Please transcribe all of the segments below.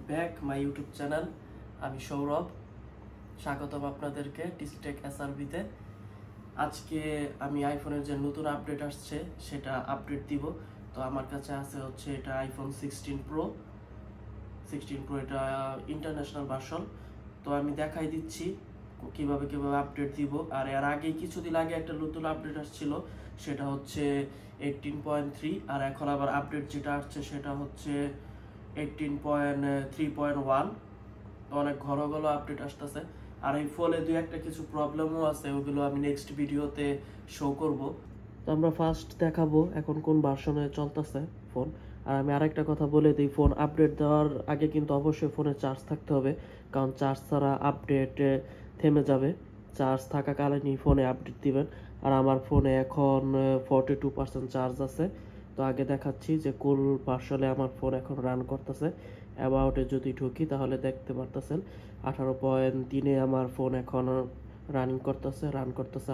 Back my YouTube channel. আমি সৌরভ, স্বাগতম আপনাদেরকে টিস্টেক এসআরবিতে। আজকে আমি আইফোনের যে নতুন আপডেট আসছে সেটা আপডেট দিব। তো আমার কাছে আছে হচ্ছে এটা আইফোন 16 প্রো। এটা ইন্টারন্যাশনাল ভার্সন। তো আমি দেখাই দিচ্ছি কিভাবে আপডেট দিব। আর এর আগে কিছুদিন আগে একটা নতুন আপডেট আসছিল, সেটা হচ্ছে 18.3, আর এখন আবার আপডেট যেটা আসছে সেটা হচ্ছে 18.3.1। অনেক ঘন আপডেট আসতেছে। আর এই ফোনে দুই একটা কিছু প্রবলেমও আছে, ওগুলো আমি নেক্সট ভিডিওতে শো করব। তো আমরা ফার্স্ট দেখাবো এখন কোন ভার্সনে চলতেছে ফোন। আর আমি আরেকটা কথা বলে দিই, ফোন আপডেট দেওয়ার আগে কিন্তু অবশ্যই ফোনে চার্জ থাকতে হবে, কারণ চার্জ ছাড়া আপডেট থেমে যাবে। চার্জ থাকাকালীনই ফোনে আপডেট দিবেন। আর আমার ফোনে এখন 42% চার্জ আছে। তো আগে দেখাচ্ছি যে কোন ভার্সনে আমার ফোন এখন রান করতেছে। অ্যাবাউটে যদি ঢুকি তাহলে দেখতে পারতেছেন 18.3 আমার ফোন এখন রান করতেছে।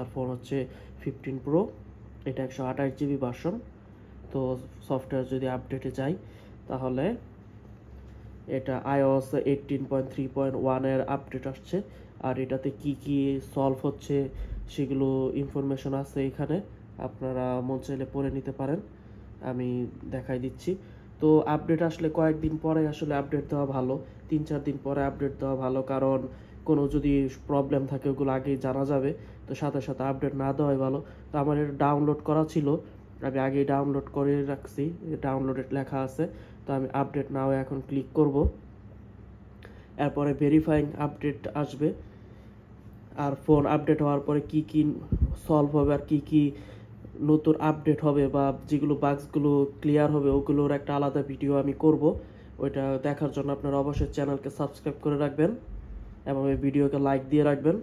আর ফোন হচ্ছে 15 প্রো। এটা 128GB ভার্সন। তো সফটওয়্যার যদি আপডেটে যাই তাহলে এটা iOS 18.3.1 এর আপডেট আসছে। আর এটাতে কি সলভ হচ্ছে সেগুলো ইনফরমেশন আছে এখানে, আপনারা মন চাইলে পড়ে নিতে পারেন। আমি দেখাই দিচ্ছি। তো আপডেট আসলে কয়েকদিন পরে আসলে আপডেট দেওয়া ভালো, 3-4 দিন পরে আপডেট দেওয়া ভালো, কারণ কোনো যদি প্রবলেম থাকে ওগুলো আগেই জানা যাবে। তো সাথে সাথে আপডেট না দেওয়াই ভালো। তো আমার এটা ডাউনলোড করা ছিল, আমি আগেই ডাউনলোড করে রাখছি, ডাউনলোডেড লেখা আছে। তো আমি আপডেট নাও এখন ক্লিক করব। এরপরে ভেরিফাইং আপডেট আসবে। আর ফোন আপডেট হওয়ার পরে কি সলভ হবে আর কি নতুন আপডেট হবে বা যেগুলো বাগসগুলো ক্লিয়ার হবে ওগুলোর একটা আলাদা ভিডিও আমি করব। ওইটা দেখার জন্য আপনারা অবশ্যই চ্যানেলকে সাবস্ক্রাইব করে রাখবেন এবং এই ভিডিওকে লাইক দিয়ে রাখবেন।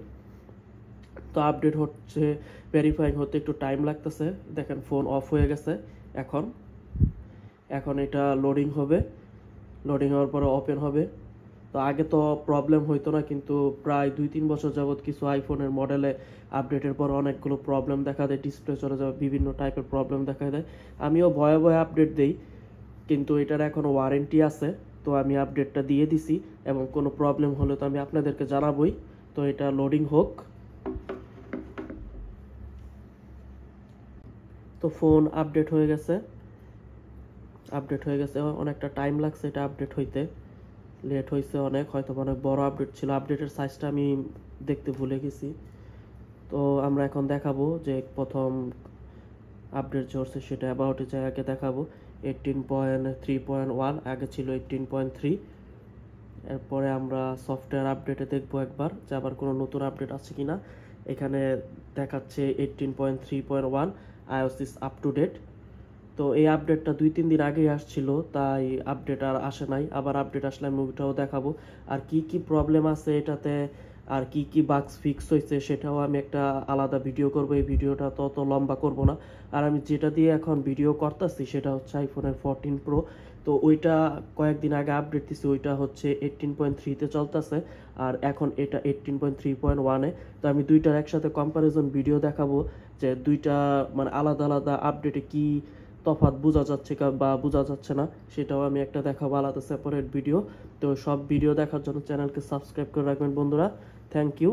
তো আপডেট হচ্ছে, ভেরিফাইং হতে একটু টাইম লাগতেছে। দেখেন ফোন অফ হয়ে গেছে। এখন এটা লোডিং হবে, লোডিং হওয়ার পরে ওপেন হবে। তো আগে তো প্রবলেম হইতো না, কিন্তু প্রায় 2-3 বছর যাবৎ কিছু আইফোনের মডেলে আপডেটের পর অনেকগুলো প্রবলেম দেখা দেয়, ডিসপ্লে চলে যাবে, বিভিন্ন টাইপের প্রবলেম দেখা দেয়। আমিও ভয়ে আপডেট দেই, কিন্তু এটার এখন ওয়ারেন্টি আছে। তো আমি আপডেটটা দিয়ে দিছি এবং কোনো প্রবলেম হলে তো আমি আপনাদেরকে জানাবই। তো এটা লোডিং হোক। তো ফোন আপডেট হয়ে গেছে। অনেকটা টাইম লাগছে এটা আপডেট হইতে, লেট হয়েছে অনেক, হয়তো অনেক বড় আপডেট ছিল। আপডেটের সাইজটা আমি দেখতে ভুলে গেছি। তো আমরা এখন দেখাবো যে প্রথম আপডেট চলছে সেটা অ্যাবাউটের জায়গাকে দেখাবো। 18.3.1 আগে ছিল 18.3। এরপরে আমরা সফটওয়্যার আপডেটে দেখবো একবার যে আবার কোনো নতুন আপডেট আছে কিনা। এখানে দেখাচ্ছে 18.3.1 iOS is up to date। তো এই আপডেটটা 2-3 দিন আগেই আসছিল, তাই আপডেট আর আসে নাই। আবার আপডেট আসলে আমি ওইটাও দেখাবো, আর কি প্রবলেম আছে এটাতে, আর কি বাগস ফিক্স হয়েছে সেটাও আমি একটা আলাদা ভিডিও করব। এই ভিডিওটা তত লম্বা করব না। আর আমি যেটা দিয়ে এখন ভিডিও করতেছি সেটা হচ্ছে আইফোনের 14 প্রো। তো ওইটা কয়েকদিন আগে আপডেট দিছি, ওইটা হচ্ছে 18.3-তে চলতেছে, আর এখন এটা 18.3.1-এ। তো আমি দুইটার একসাথে কম্পারিজন ভিডিও দেখাবো যে দুইটা মানে আলাদা আপডেটে কি তফাৎ বোঝা যাচ্ছে বা বোঝা যাচ্ছে না, সেটাও আমি একটা দেখাবো আলাদা সেপারেট ভিডিও। তো সব ভিডিও দেখার জন্য চ্যানেলকে সাবস্ক্রাইব করে রাখবেন বন্ধুরা। Thank you.